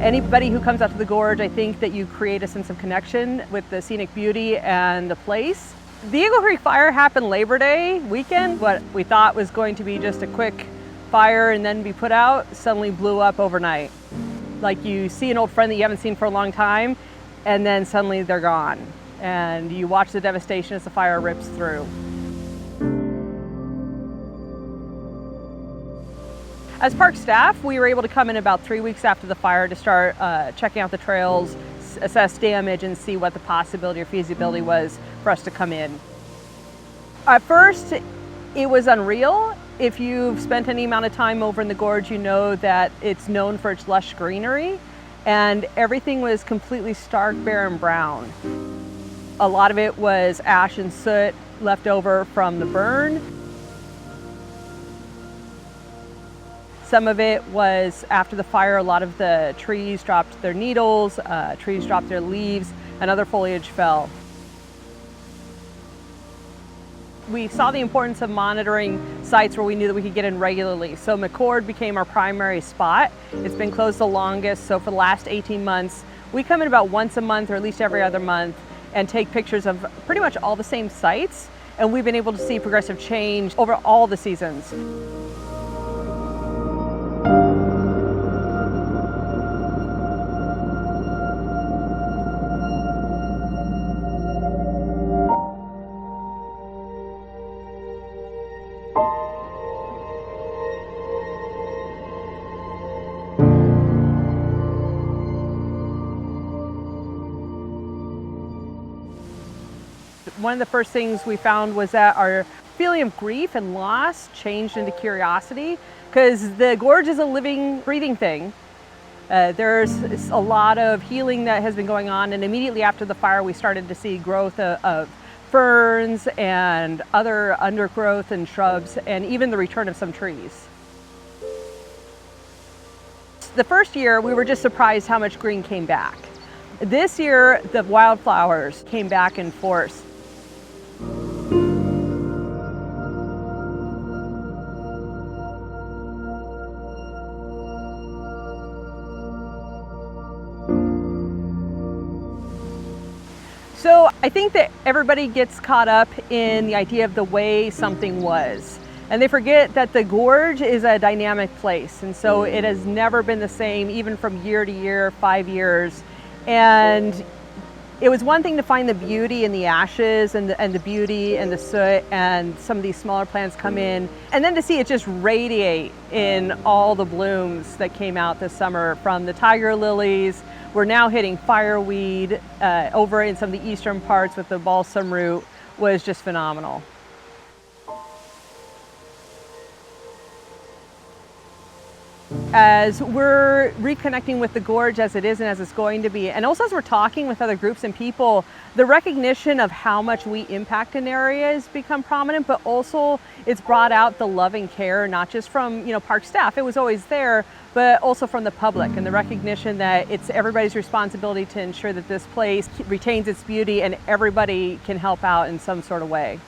Anybody who comes out to the gorge, I think that you create a sense of connection with the scenic beauty and the place. The Eagle Creek fire happened Labor Day weekend. What we thought was going to be just a quick fire and then be put out suddenly blew up overnight. Like you see an old friend that you haven't seen for a long time, and then suddenly they're gone. And you watch the devastation as the fire rips through. As park staff, we were able to come in about 3 weeks after the fire to start checking out the trails, assess damage, and see what the possibility or feasibility was for us to come in. At first, it was unreal. If you've spent any amount of time over in the gorge, you know that it's known for its lush greenery, and everything was completely stark, bare, and brown. A lot of it was ash and soot left over from the burn. Some of it was after the fire, a lot of the trees dropped their needles, trees dropped their leaves, and other foliage fell. We saw the importance of monitoring sites where we knew that we could get in regularly. So McCord became our primary spot. It's been closed the longest, so for the last 18 months, we come in about once a month or at least every other month and take pictures of pretty much all the same sites, and we've been able to see progressive change over all the seasons. One of the first things we found was that our feeling of grief and loss changed into curiosity, because the gorge is a living, breathing thing. There's a lot of healing that has been going on, and immediately after the fire we started to see growth of ferns and other undergrowth and shrubs, and even the return of some trees. The first year we were just surprised how much green came back. This year the wildflowers came back in force. So I think that everybody gets caught up in the idea of the way something was, and they forget that the gorge is a dynamic place, and so it has never been the same, even from year to year, 5 years. And it was one thing to find the beauty in the ashes and the beauty and the soot and some of these smaller plants come in, and then to see it just radiate in all the blooms that came out this summer from the tiger lilies. We're now hitting fireweed over in some of the eastern parts with the balsam root was just phenomenal. As we're reconnecting with the gorge as it is and as it's going to be, and also as we're talking with other groups and people, the recognition of how much we impact an area has become prominent, but also it's brought out the love and care, not just from park staff, it was always there, but also from the public, and the recognition that it's everybody's responsibility to ensure that this place retains its beauty and everybody can help out in some sort of way.